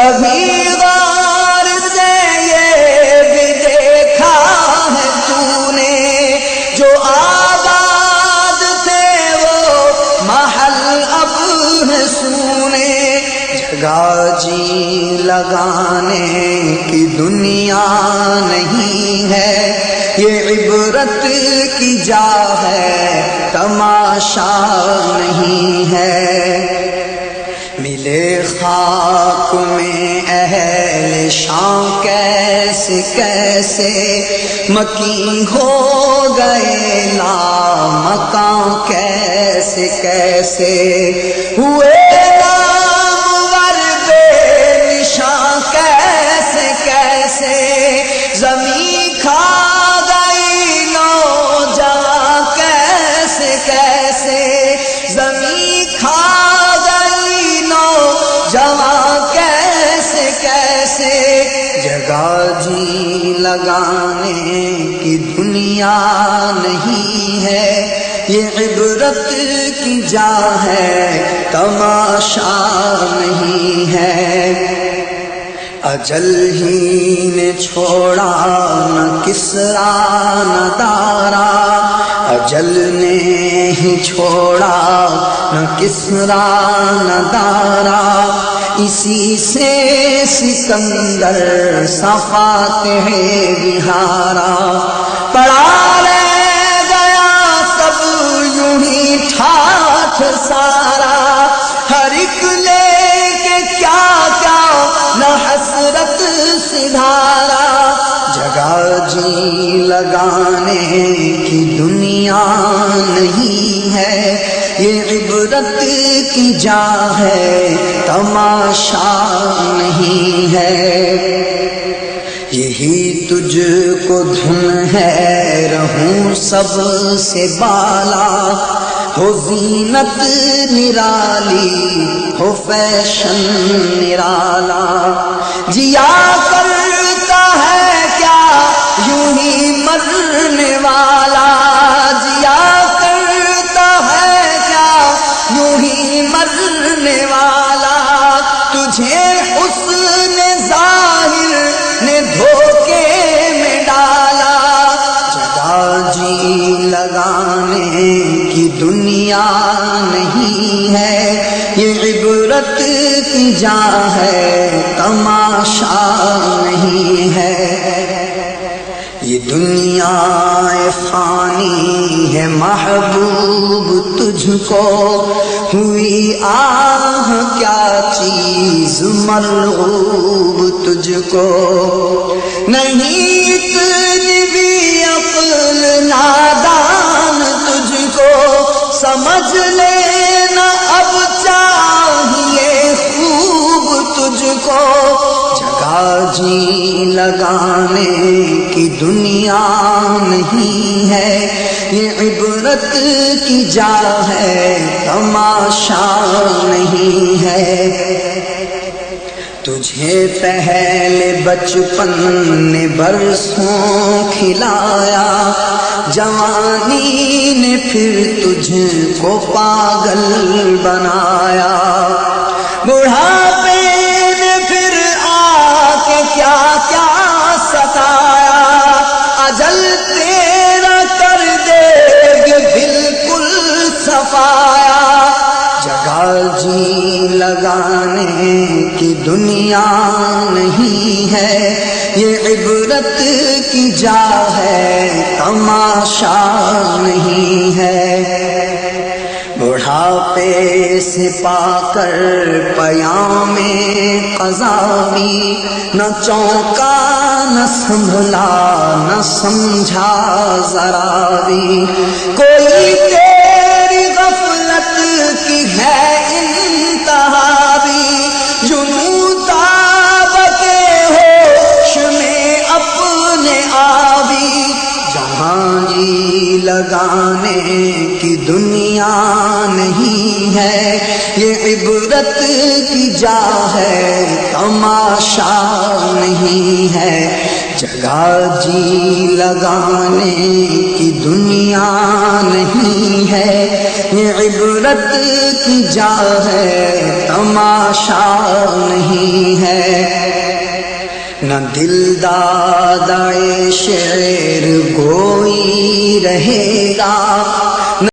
کبھی غور سے یہ بھی دیکھا ہے تو نے جو آباد تھے وہ محل اب ہے سونے جگہ جی لگانے کی دنیا نہیں ہے یہ عبرت کی جا ہے تماشا نہیں ہے ملے خاک میں اہل شام کیسے کیسے مکی ہو گئے لامکاں کیسے کیسے ہوئے نامور بے نشاں کیسے کیسے زمین کھا گئی نوجوان کیسے کیسے زمین کھا جوان کیسے کیسے جگہ جی لگانے کی دنیا نہیں ہے یہ عبرت کی جا ہے تماشا نہیں ہے اجل ہی نے چھوڑا نہ کسرا نہ دارا اجل نے ہی چھوڑا نہ کسرا نہ دارا اسی سے سکندر صفات ہے بہارا پڑا رہ گیا سب یوں ہی ٹھاٹھ سارا ہر ایک لے کے کیا کیا نہ حسرت سدھارا جگہ جی لگانے کی دنیا نہیں ہے یہ عبرت کی جا ہے تماشا نہیں ہے یہی تجھ کو دھن ہے رہوں سب سے بالا ہو زینت نرالی ہو فیشن نرالا جیا کرتا ہے کیا یوں ہی مرنے والا جیا کرتا ہے کیا یوں ہی مرنے والا تجھے حسن ظاہر نے دھوکے میں ڈالا جگہ جی لگانے کی دنیا نہیں ہے یہ عبرت کی جا ہے تماشا نہیں ہے یہ دنیا فانی ہے محبوب تجھ کو ہوئی آہ کیا چیز مرغوب تجھ کو نہیں اتنی بھی عقل نادان تجھ کو سمجھ لینا اب چاہیے خوب تجھ کو جگہ جی لگانے کی دنیا نہیں ہے یہ عبرت کی جا ہے تماشا نہیں ہے تجھے پہلے بچپن نے برسوں کھلایا جوانی نے پھر تجھ کو پاگل بنایا بڑھاپے نے پھر آ کے کیا کیا ستایا اجل تیرا کر دے گے بالکل صفایا جگہ جی لگانے کی دنیا نہیں ہے یہ عبرت کی جا ہے تماشا نہیں ہے بڑھاپے سے پا کر پیام قضاوی نہ چونکا نہ سنبھلا نہ سمجھا ذرا بھی کوئی تیری غفلت کی ہے انتہا بھی جنوں تاب کے ہوش میں اپنے آبی جہاں جی لگانے کی دنیا نہیں ہے یہ عبرت کی جا ہے تماشا نہیں ہے جگہ جی لگانے کی دنیا نہیں ہے یہ عبرت کی جا ہے تماشا نہیں ہے نہ دل دادائے شعر گوئی رہے گا